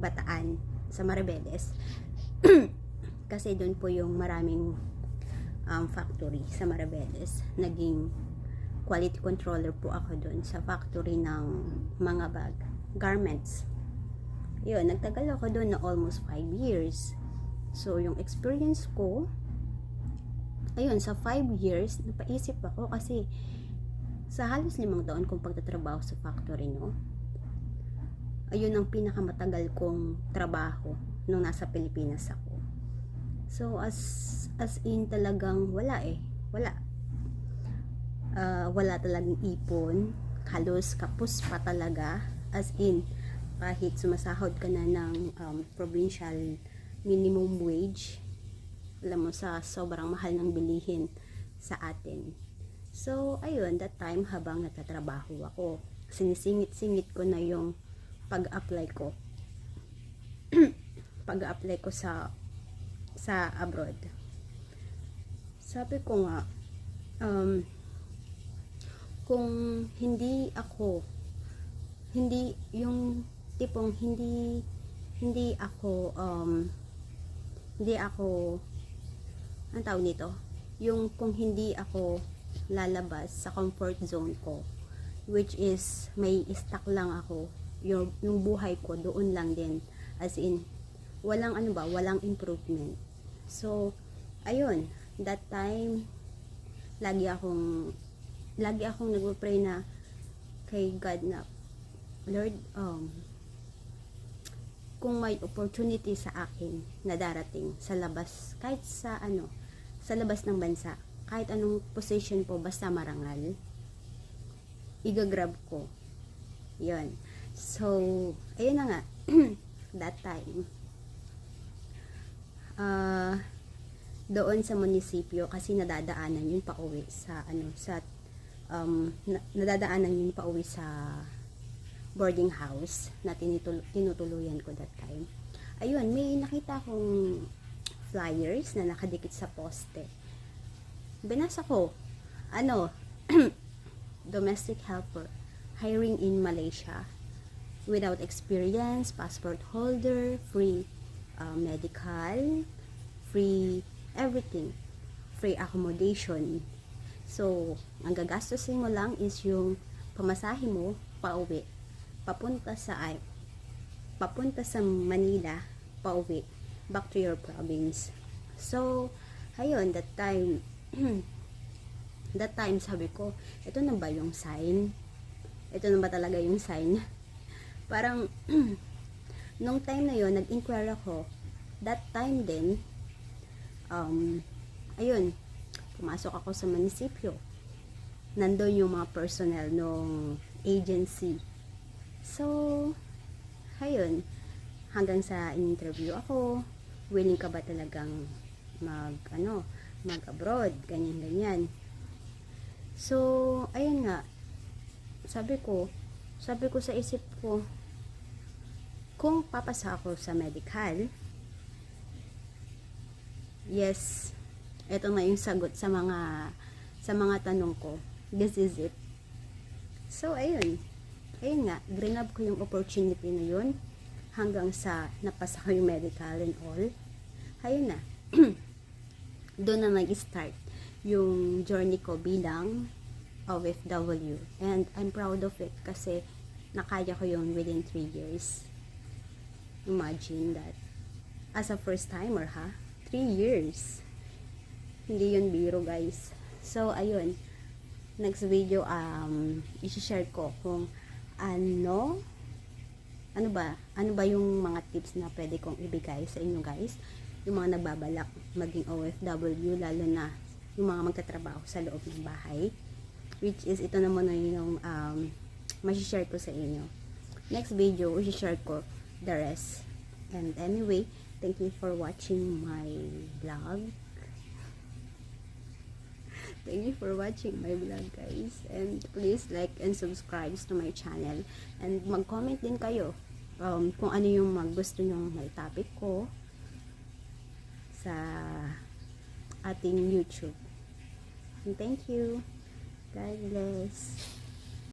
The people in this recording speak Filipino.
Bataan, sa Maribeles. Kasi doon po yung maraming factory sa Maribeles. Naging quality controller po ako doon sa factory ng mga bag, garments. Yun, nagtagal ako doon na almost 5 years. So, yung experience ko, ayun, sa 5 years, napaisip ako kasi sa halos 5 taon kong pagtatrabaho sa factory, no? Ayun ang pinakamatagal kong trabaho nung nasa Pilipinas ako. So, as in talagang wala eh. Wala. Wala talagang ipon. Halos kapos pa talaga. As in, kahit sumasahod ka na ng provincial minimum wage, alam mo, sa sobrang mahal ng bilihin sa atin. So, ayun, that time habang nagtatrabaho ako, sinisingit-singit ko na yung pag-apply ko. Pag-apply ko sa abroad. Sabi ko nga, kung hindi ako, hindi yung tipong hindi ako ang tawag nito, yung kung hindi ako lalabas sa comfort zone ko, which is may stuck lang ako, yung buhay ko doon lang din, as in walang walang improvement. So ayun, that time lagi akong nagpo-pray na kay God na, Lord, kung may opportunity sa akin na darating sa labas, kahit sa labas ng bansa, kahit anong position po, basta marangal, igagrab ko. Yun. So, ayun na nga. That time, doon sa munisipyo, kasi nadadaanan yun pa uwi sa nadadaanan yun pa uwi sa boarding house na tinutuluyan ko that time. Ayun, may nakita akong flyers na nakadikit sa poste. Binasa ko, domestic helper, hiring in Malaysia, without experience, passport holder, free medical, free everything, free accommodation. So, ang gagastusin mo lang is yung pamasahe mo pauwi, papunta sa Manila, pauwi, back to your province. So, ayun, that time sabi ko, ito na ba yung sign? Ito na ba talaga yung sign? Parang, nung time na yon, nag-inquire ako. That time din, ayun, pumasok ako sa munisipyo. Nandun yung mga personnel ng agency. So, ayun, hanggang sa interview ako, willing ka ba talagang mag-abroad, ganyan-ganyan. So, ayun nga, sabi ko sa isip ko, kung papasa ako sa medical, yes, eto na yung sagot sa mga tanong ko. This is it. So, ayun nga, grinab ko yung opportunity na yun hanggang sa napasa ko yung medical and all. Ayun na. Doon na nag-start yung journey ko bilang OFW. And I'm proud of it kasi nakaya ko yun within 3 years. Imagine that. As a first timer, 3 years. Hindi yun biro, guys. So, ayun. Next video, i-share ko kung ano ba yung mga tips na pwede kong ibigay sa inyo, guys. Yung mga nagbabalak maging OFW, lalo na yung mga magtatrabaho sa loob ng bahay. Which is, ito naman yung ma-share ko sa inyo. Next video, i-share ko the rest. And anyway, thank you for watching my vlog. Thank you for watching my vlog, guys. And please like and subscribe to my channel. And mag-comment din kayo kung ano yung gusto nyong may topic ko sa ating YouTube. And thank you. God bless.